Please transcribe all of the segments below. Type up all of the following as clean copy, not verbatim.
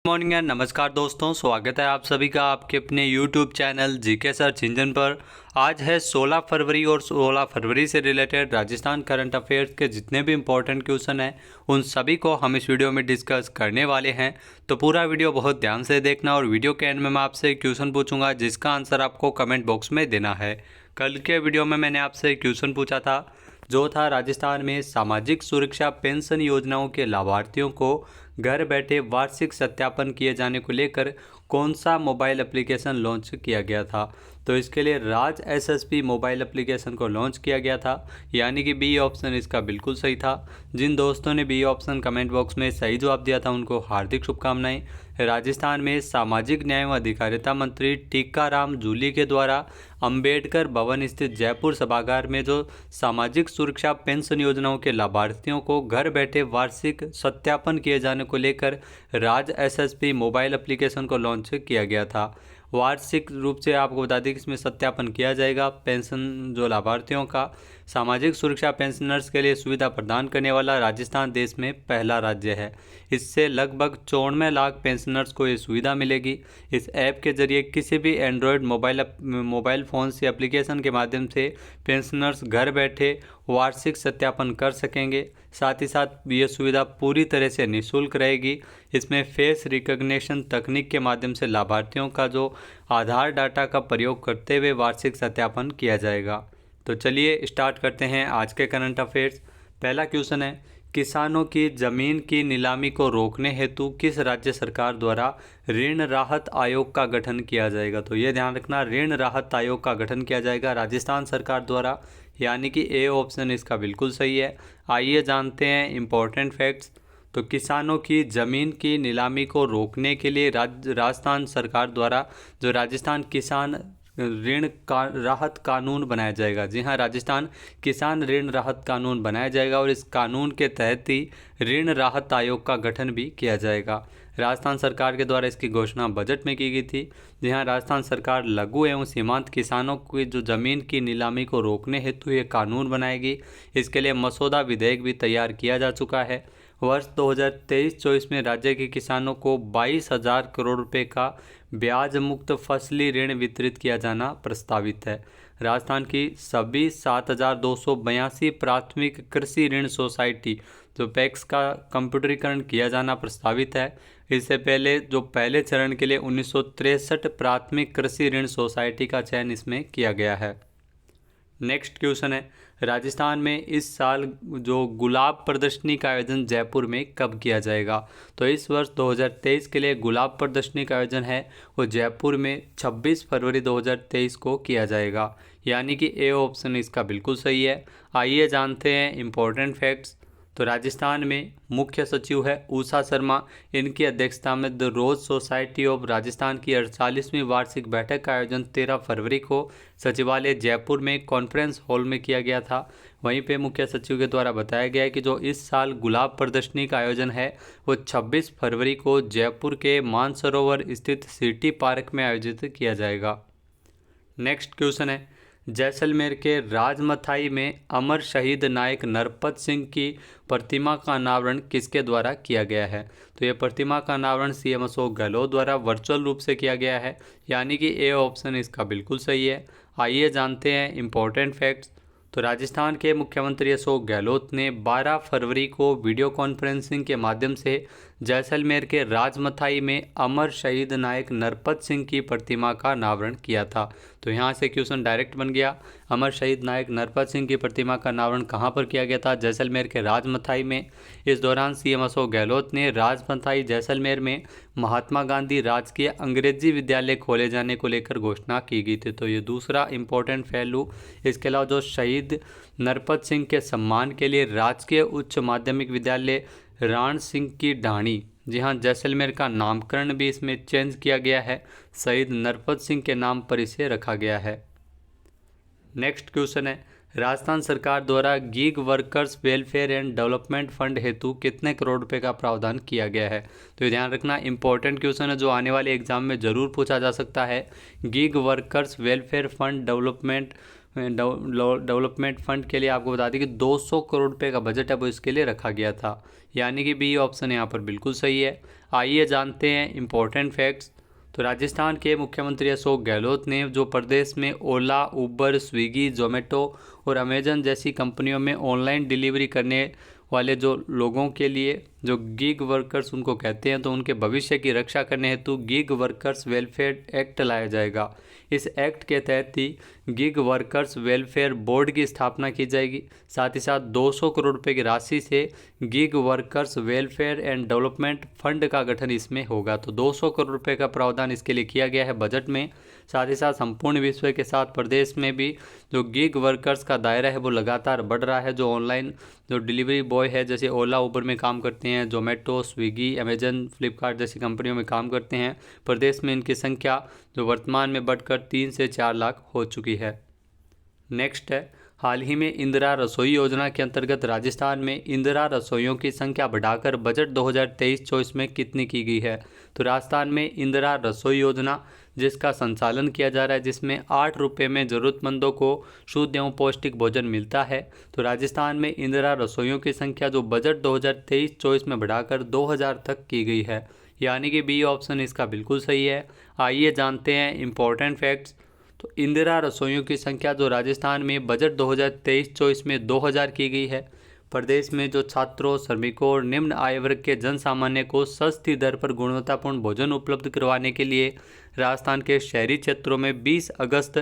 Morning and नमस्कार दोस्तों, स्वागत है आप सभी का आपके अपने YouTube channel GK search engine पर। आज है 16 फरवरी और 16 फरवरी से रिलेटेड राजस्थान करंट अफेयर्स के जितने भी इम्पोर्टेंट क्वेश्चन हैं उन सभी को हम इस वीडियो में डिस्कस करने वाले हैं। तो पूरा वीडियो बहुत ध्यान से देखना और वीडियो के एंड में मैं आपसे क्वेश्चन पूछूंगा जिसका आंसर आपको कमेंट बॉक्स में देना है। कल के वीडियो में मैंने आपसे क्वेश्चन पूछा था जो था राजस्थान में सामाजिक सुरक्षा पेंशन योजनाओं के लाभार्थियों को घर बैठे वार्षिक सत्यापन किए जाने को लेकर कौन सा मोबाइल एप्लीकेशन लॉन्च किया गया था। तो इसके लिए राज एसएसपी मोबाइल एप्लीकेशन को लॉन्च किया गया था, यानी कि बी ऑप्शन इसका बिल्कुल सही था। जिन दोस्तों ने बी ऑप्शन कमेंट बॉक्स में सही जवाब दिया था उनको हार्दिक शुभकामनाएं। राजस्थान में सामाजिक न्याय व अधिकारिता मंत्री टीकाराम जूली के द्वारा अंबेडकर भवन स्थित जयपुर सभागार में जो सामाजिक सुरक्षा पेंशन योजनाओं के लाभार्थियों को घर बैठे वार्षिक सत्यापन किए जाने को लेकर राज एसएसपी मोबाइल एप्लीकेशन को लॉन्च किया गया था। वार्षिक रूप से आपको बता दें कि इसमें सत्यापन किया जाएगा पेंशन जो लाभार्थियों का। सामाजिक सुरक्षा पेंशनर्स के लिए सुविधा प्रदान करने वाला राजस्थान देश में पहला राज्य है। इससे लगभग 94 लाख पेंशनर्स को ये सुविधा मिलेगी। इस ऐप के जरिए किसी भी एंड्रॉयड मोबाइल फ़ोन से एप्लीकेशन के माध्यम से पेंशनर्स घर बैठे वार्षिक सत्यापन कर सकेंगे। साथ ही साथ ये सुविधा पूरी तरह से निःशुल्क रहेगी। इसमें फेस रिकग्निशन तकनीक के माध्यम से लाभार्थियों का जो आधार डाटा का प्रयोग करते हुए वार्षिक सत्यापन किया जाएगा। तो चलिए स्टार्ट करते हैं आज के करंट अफेयर्स। पहला क्वेश्चन है, किसानों की जमीन की नीलामी को रोकने हेतु किस राज्य सरकार द्वारा ऋण राहत आयोग का गठन किया जाएगा। तो ये ध्यान रखना, ऋण राहत आयोग का गठन किया जाएगा राजस्थान सरकार द्वारा, यानी कि ए ऑप्शन इसका बिल्कुल सही है। आइए जानते हैं इम्पोर्टेंट फैक्ट्स। तो किसानों की ज़मीन की नीलामी को रोकने के लिए राजस्थान सरकार द्वारा जो राजस्थान किसान राहत कानून बनाया जाएगा। जी हाँ, राजस्थान किसान ऋण राहत कानून बनाया जाएगा और इस कानून के तहत ही ऋण राहत आयोग का गठन भी किया जाएगा। राजस्थान सरकार के द्वारा इसकी घोषणा बजट में की गई थी। जी हाँ, राजस्थान सरकार लघु एवं सीमांत किसानों की जो ज़मीन की नीलामी को रोकने हेतु ये कानून बनाएगी। इसके लिए मसौदा विधेयक भी तैयार किया जा चुका है। वर्ष 2023-24 में राज्य के किसानों को 22,000 करोड़ रुपए का ब्याज मुक्त फसली ऋण वितरित किया जाना प्रस्तावित है। राजस्थान की सभी 7,282 प्राथमिक कृषि ऋण सोसाइटी जो पैक्स का कंप्यूटरीकरण किया जाना प्रस्तावित है। इससे पहले जो पहले चरण के लिए 1963 प्राथमिक कृषि ऋण सोसाइटी का चयन इसमें किया गया है। नेक्स्ट क्वेश्चन है, राजस्थान में इस साल जो गुलाब प्रदर्शनी का आयोजन जयपुर में कब किया जाएगा। तो इस वर्ष 2023 के लिए गुलाब प्रदर्शनी का आयोजन है वो जयपुर में 26 फरवरी 2023 को किया जाएगा, यानी कि ए ऑप्शन इसका बिल्कुल सही है। आइए जानते हैं इम्पोर्टेंट फैक्ट्स। तो राजस्थान में मुख्य सचिव है उषा शर्मा। इनकी अध्यक्षता में the Rose Society of Rajasthan की 48वीं वार्षिक बैठक का आयोजन 13 फरवरी को सचिवालय जयपुर में कॉन्फ्रेंस हॉल में किया गया था। वहीं पे मुख्य सचिव के द्वारा बताया गया है कि जो इस साल गुलाब प्रदर्शनी का आयोजन है वो 26 फरवरी को जयपुर के मानसरोवर स्थित सिटी पार्क में आयोजित किया जाएगा। नेक्स्ट क्वेश्चन है, जैसलमेर के राजमथाई में अमर शहीद नायक नरपत सिंह की प्रतिमा का अनावरण किसके द्वारा किया गया है। तो ये प्रतिमा का अनावरण सीएम अशोक गहलोत द्वारा वर्चुअल रूप से किया गया है, यानी कि ए ऑप्शन इसका बिल्कुल सही है। आइए जानते हैं इम्पोर्टेंट फैक्ट्स। तो राजस्थान के मुख्यमंत्री अशोक गहलोत ने 12 फरवरी को वीडियो कॉन्फ्रेंसिंग के माध्यम से जैसलमेर के राजमथाई में अमर शहीद नायक नरपत सिंह की प्रतिमा का अनावरण किया था। तो यहाँ से क्वेश्चन डायरेक्ट बन गया, अमर शहीद नायक नरपत सिंह की प्रतिमा का अनावरण कहाँ पर किया गया था, जैसलमेर के राजमथाई में। इस दौरान सीएम अशोक गहलोत ने राजमथाई जैसलमेर में महात्मा गांधी राजकीय अंग्रेजी विद्यालय खोले जाने को लेकर घोषणा की गई थी। तो ये दूसरा इम्पोर्टेंट पहलू। इसके अलावा जो शहीद नरपत सिंह के सम्मान के लिए राजकीय उच्च माध्यमिक विद्यालय राण सिंह की ढाणी, जी हाँ, जैसलमेर का नामकरण भी इसमें चेंज किया गया है। शहीद नरपत सिंह के नाम पर इसे रखा गया है। नेक्स्ट क्वेश्चन है, राजस्थान सरकार द्वारा gig workers welfare and development fund हेतु कितने करोड़ रुपए का प्रावधान किया गया है। तो ध्यान रखना, इंपॉर्टेंट क्वेश्चन है जो आने वाले एग्जाम में ज़रूर पूछा जा सकता है। Gig workers welfare fund development development fund के लिए आपको बता दें कि 200 करोड़ रुपए का बजट है वो इसके लिए रखा गया था, यानी कि बी ऑप्शन यहाँ पर बिल्कुल सही है। आइए जानते हैं इम्पोर्टेंट फैक्ट्स। तो राजस्थान के मुख्यमंत्री अशोक गहलोत ने जो प्रदेश में ओला, उबर, स्विगी, जोमेटो और अमेजन जैसी कंपनियों में ऑनलाइन डिलीवरी करने वाले जो लोगों के लिए जो गिग वर्कर्स उनको कहते हैं, तो उनके भविष्य की रक्षा करने हेतु गिग वर्कर्स वेलफेयर एक्ट लाया जाएगा। इस एक्ट के तहत ही गिग वर्कर्स वेलफेयर बोर्ड की स्थापना की जाएगी। साथ ही साथ 200 करोड़ रुपए की राशि से gig workers welfare and development fund का गठन इसमें होगा। तो 200 करोड़ रुपए का प्रावधान इसके लिए किया गया है बजट में। साथ ही साथ संपूर्ण विश्व के साथ प्रदेश में भी जो गिग वर्कर्स का दायरा है वो लगातार बढ़ रहा है। जो ऑनलाइन जो डिलीवरी बॉय है, जैसे ओला, उबर में काम करते हैं, जोमेटो, स्विगी, अमेजन, फ्लिपकार्ट जैसी कंपनियों में काम करते हैं, प्रदेश में इनकी संख्या जो वर्तमान में बढ़कर 3 से 4 लाख हो चुकी है। नेक्स्ट है, हाल ही में इंदिरा रसोई योजना के अंतर्गत राजस्थान में इंदिरा रसोइयों की संख्या बढ़ाकर बजट 2023-24 में कितनी की गई है। तो राजस्थान में इंदिरा रसोई योजना जिसका संचालन किया जा रहा है, जिसमें 8 रुपये में ज़रूरतमंदों को शुद्ध एवं पौष्टिक भोजन मिलता है। तो राजस्थान में इंदिरा रसोइयों की संख्या जो बजट 2023-24 में बढ़ाकर 2000 तक की गई है, यानी कि बी ऑप्शन इसका बिल्कुल सही है। आइए जानते हैं इम्पोर्टेंट फैक्ट्स। तो इंदिरा रसोइयों की संख्या जो राजस्थान में बजट 2023-24 में 2000 की गई है। प्रदेश में जो छात्रों, श्रमिकों और निम्न आय वर्ग के जन सामान्य को सस्ती दर पर गुणवत्तापूर्ण भोजन उपलब्ध करवाने के लिए राजस्थान के शहरी क्षेत्रों में 20 अगस्त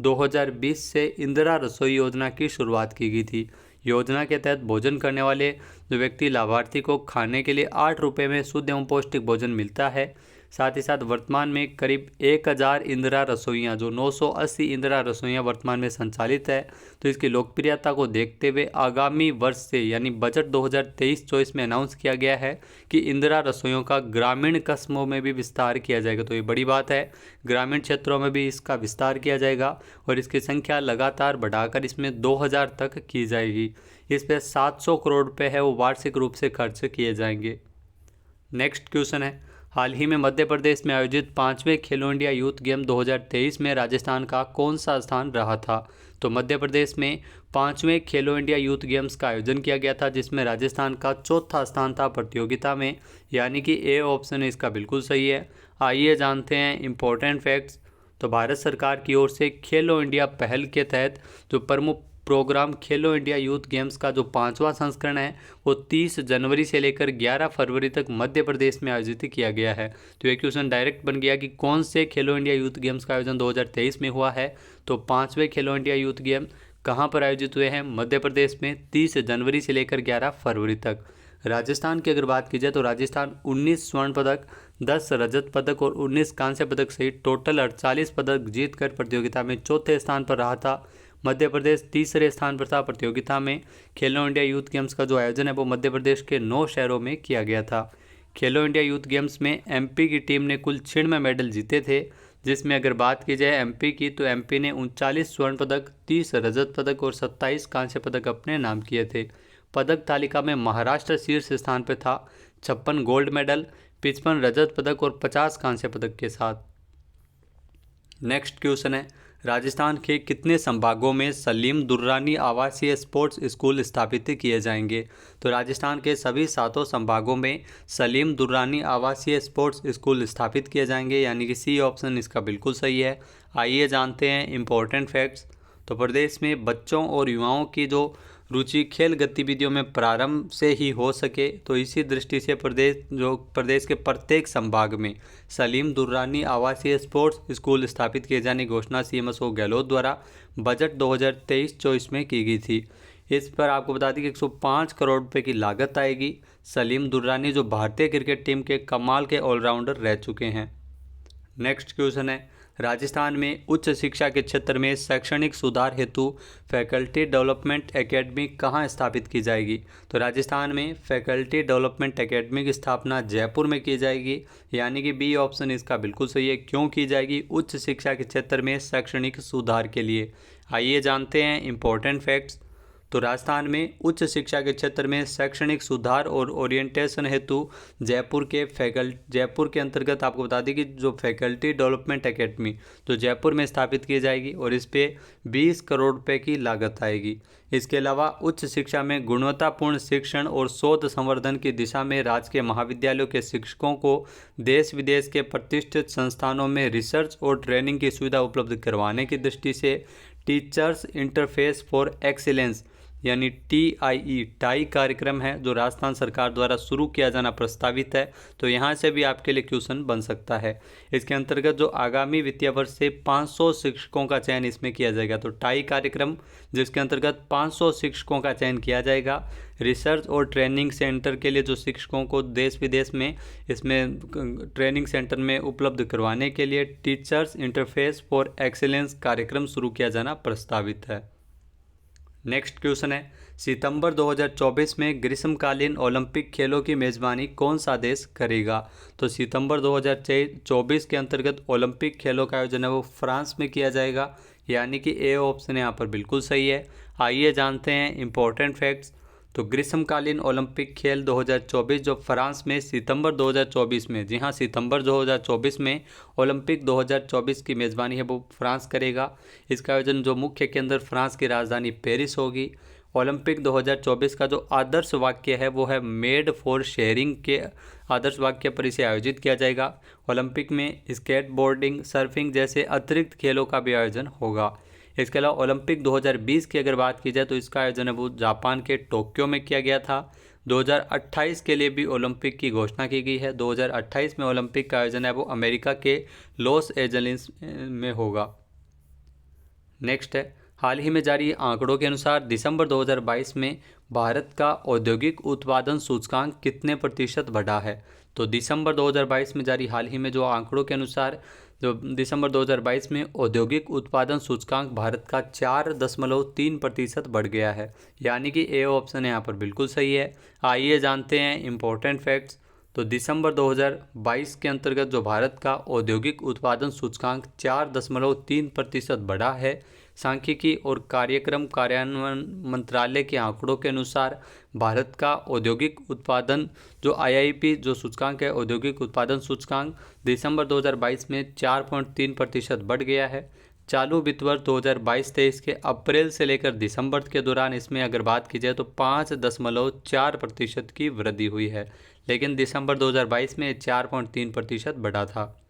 2020 से इंदिरा रसोई योजना की शुरुआत की गई थी। योजना के तहत भोजन करने वाले जो व्यक्ति लाभार्थी को खाने के लिए 8 रुपये में शुद्ध एवं पौष्टिक भोजन मिलता है। साथ ही साथ वर्तमान में करीब 1000 इंदिरा रसोइयाँ जो 980 इंदिरा रसोइयाँ वर्तमान में संचालित है। तो इसकी लोकप्रियता को देखते हुए आगामी वर्ष से यानी बजट 2023-24 में अनाउंस किया गया है कि इंदिरा रसोइयों का ग्रामीण कस्बों में भी विस्तार किया जाएगा। तो ये बड़ी बात है, ग्रामीण क्षेत्रों में भी इसका विस्तार किया जाएगा और इसकी संख्या लगातार बढ़ाकर इसमें 2000 तक की जाएगी। इस पर 700 करोड़ रुपये है वो वार्षिक रूप से खर्च किए जाएंगे। नेक्स्ट क्वेश्चन है, हाल ही में मध्य प्रदेश में आयोजित 5वें खेलो इंडिया यूथ गेम 2023 में राजस्थान का कौन सा स्थान रहा था। तो मध्य प्रदेश में 5वें खेलो इंडिया यूथ गेम्स का आयोजन किया गया था, जिसमें राजस्थान का चौथा स्थान था प्रतियोगिता में, यानी कि ए ऑप्शन इसका बिल्कुल सही है। आइए जानते हैं इम्पोर्टेंट फैक्ट्स। तो भारत सरकार की ओर से खेलो इंडिया पहल के तहत जो प्रमुख प्रोग्राम खेलो इंडिया यूथ गेम्स का जो 5वां संस्करण है वो 30 जनवरी से लेकर 11 फरवरी तक मध्य प्रदेश में आयोजित किया गया है। तो ये क्वेश्चन डायरेक्ट बन गया कि कौन से खेलो इंडिया यूथ गेम्स का आयोजन 2023 में हुआ है। तो 5वें खेलो इंडिया यूथ गेम कहाँ पर आयोजित हुए हैं? मध्य प्रदेश में 30 जनवरी से लेकर 11 फरवरी तक। राजस्थान की अगर बात की जाए तो राजस्थान 19 स्वर्ण पदक, 10 रजत पदक और 19 कांस्य पदक सहित टोटल 48 पदक जीतकर प्रतियोगिता में चौथे स्थान पर रहा था। मध्य प्रदेश तीसरे स्थान पर था। प्रतियोगिता में खेलो इंडिया यूथ गेम्स का जो आयोजन है वो मध्य प्रदेश के 9 शहरों में किया गया था। खेलो इंडिया यूथ गेम्स में एमपी की टीम ने कुल 96 मेडल जीते थे, जिसमें अगर बात की जाए एमपी की तो एमपी ने 39 स्वर्ण पदक, 30 रजत पदक और 27 कांस्य पदक अपने नाम किए थे। पदक तालिका में महाराष्ट्र शीर्ष स्थान पर था 56 गोल्ड मेडल, 55 रजत पदक और 50 कांस्य पदक के साथ। नेक्स्ट क्वेश्चन है, राजस्थान के कितने संभागों में सलीम दुर्रानी आवासीय स्पोर्ट्स स्कूल स्थापित किए जाएंगे? तो राजस्थान के सभी 7 संभागों में सलीम दुर्रानी आवासीय स्पोर्ट्स स्कूल स्थापित किए जाएंगे, यानी कि सी ऑप्शन इसका बिल्कुल सही है। आइए जानते हैं इम्पोर्टेंट फैक्ट्स। तो प्रदेश में बच्चों और युवाओं की जो रुचि खेल गतिविधियों में प्रारंभ से ही हो सके, तो इसी दृष्टि से प्रदेश के प्रत्येक संभाग में सलीम दुर्रानी आवासीय स्पोर्ट्स स्कूल स्थापित किए जाने की घोषणा सीएम अशोक गहलोत द्वारा बजट 2023-24 में की गई थी। इस पर आपको बता दें कि 105 करोड़ रुपए की लागत आएगी। सलीम दुर्रानी जो भारतीय क्रिकेट टीम के कमाल के ऑलराउंडर रह चुके हैं। नेक्स्ट क्वेश्चन है, राजस्थान में उच्च शिक्षा के क्षेत्र में शैक्षणिक सुधार हेतु फैकल्टी डेवलपमेंट एकेडमी कहाँ स्थापित की जाएगी? तो राजस्थान में फैकल्टी डेवलपमेंट एकेडमी की स्थापना जयपुर में की जाएगी, यानी कि बी ऑप्शन इसका बिल्कुल सही है। क्यों की जाएगी? उच्च शिक्षा के क्षेत्र में शैक्षणिक सुधार के लिए। आइए जानते हैं इम्पोर्टेंट फैक्ट्स। तो राजस्थान में उच्च शिक्षा के क्षेत्र में शैक्षणिक सुधार और ओरिएंटेशन हेतु जयपुर के अंतर्गत आपको बता दें कि जो फैकल्टी डेवलपमेंट एकेडमी तो जयपुर में स्थापित की जाएगी और इस पर 20 करोड़ रुपए की लागत आएगी। इसके अलावा उच्च शिक्षा में गुणवत्तापूर्ण शिक्षण और शोध संवर्धन की दिशा में राजकीय महाविद्यालयों के शिक्षकों को देश विदेश के प्रतिष्ठित संस्थानों में रिसर्च और ट्रेनिंग की सुविधा उपलब्ध करवाने की दृष्टि से टीचर्स इंटरफेस फॉर एक्सीलेंस यानी TIE टाई कार्यक्रम है जो राजस्थान सरकार द्वारा शुरू किया जाना प्रस्तावित है। तो यहाँ से भी आपके लिए क्वेश्चन बन सकता है। इसके अंतर्गत जो आगामी वित्तीय वर्ष से 500 शिक्षकों का चयन इसमें किया जाएगा। तो टाई कार्यक्रम जिसके अंतर्गत 500 शिक्षकों का चयन किया जाएगा। रिसर्च और ट्रेनिंग सेंटर के लिए जो शिक्षकों को देश विदेश में इसमें ट्रेनिंग सेंटर में उपलब्ध करवाने के लिए टीचर्स इंटरफेस फॉर एक्सीलेंस कार्यक्रम शुरू किया जाना प्रस्तावित है। नेक्स्ट क्वेश्चन है, सितंबर 2024 में ग्रीष्मकालीन ओलंपिक खेलों की मेज़बानी कौन सा देश करेगा? तो सितंबर 2024 के अंतर्गत ओलंपिक खेलों का आयोजन है वो फ्रांस में किया जाएगा, यानी कि ए ऑप्शन यहाँ पर बिल्कुल सही है। आइए जानते हैं इंपॉर्टेंट फैक्ट्स। तो ग्रीष्मकालीन ओलंपिक खेल 2024 जो फ्रांस में सितंबर 2024 में, जी हाँ सितंबर 2024 में ओलंपिक 2024 की मेज़बानी है वो फ्रांस करेगा। इसका आयोजन जो मुख्य केंद्र फ्रांस की राजधानी पेरिस होगी। ओलंपिक 2024 का जो आदर्श वाक्य है वो है मेड फॉर शेयरिंग के आदर्श वाक्य पर इसे आयोजित किया जाएगा। ओलंपिक में स्केटबोर्डिंग, सर्फिंग जैसे अतिरिक्त खेलों का भी आयोजन होगा। इसके अलावा ओलंपिक 2020 की अगर बात की जाए तो इसका आयोजन है वो जापान के टोक्यो में किया गया था। 2028 के लिए भी ओलंपिक की घोषणा की गई है। 2028 में ओलंपिक का आयोजन है वो अमेरिका के लॉस एंजलिस में होगा। नेक्स्ट है, हाल ही में जारी आंकड़ों के अनुसार दिसंबर 2022 में भारत का औद्योगिक उत्पादन सूचकांक कितने प्रतिशत बढ़ा है? तो दिसंबर 2022 में जारी हाल ही में जो आंकड़ों के अनुसार जो दिसंबर 2022 में औद्योगिक उत्पादन सूचकांक भारत का 4.3% बढ़ गया है, यानी कि ए ऑप्शन यहाँ पर बिल्कुल सही है। आइए जानते हैं इंपॉर्टेंट फैक्ट्स। तो दिसंबर 2022 के अंतर्गत जो भारत का औद्योगिक उत्पादन सूचकांक 4.3% बढ़ा है। सांख्यिकी और कार्यक्रम कार्यान्वयन मंत्रालय के आंकड़ों के अनुसार भारत का औद्योगिक उत्पादन जो IIP जो सूचकांक है औद्योगिक उत्पादन सूचकांक दिसंबर 2022 में 4.3% बढ़ गया है। चालू वित्त वर्ष 2022-23 के अप्रैल से लेकर दिसंबर के दौरान इसमें अगर बात की जाए तो 5.4% की वृद्धि हुई है, लेकिन दिसंबर 2022 में 4.3% बढ़ा था।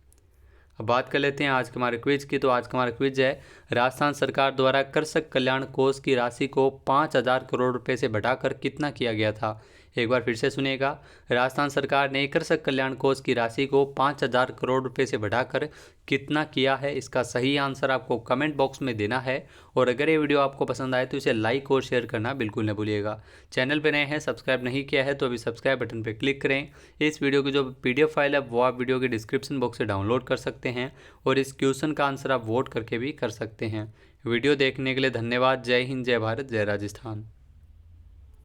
अब बात कर लेते हैं आज के हमारे क्विज की। तो आज का हमारा क्विज है, राजस्थान सरकार द्वारा कृषक कल्याण कोष की राशि को 5,000 करोड़ रुपए से बढ़ाकर कितना किया गया था? एक बार फिर से सुनिएगा, राजस्थान सरकार ने कृषक कल्याण कोष की राशि को 5,000 करोड़ रुपए से बढ़ाकर कितना किया है? इसका सही आंसर आपको कमेंट बॉक्स में देना है। और अगर ये वीडियो आपको पसंद आए तो इसे लाइक और शेयर करना बिल्कुल न भूलिएगा। चैनल पर नए हैं, सब्सक्राइब नहीं किया है तो अभी सब्सक्राइब बटन पर क्लिक करें। इस वीडियो की जो PDF फाइल है वो आप वीडियो के डिस्क्रिप्शन बॉक्स से डाउनलोड कर सकते हैं और इस क्वेश्चन का आंसर आप वोट करके भी कर सकते हैं। वीडियो देखने के लिए धन्यवाद। जय हिंद, जय भारत, जय राजस्थान।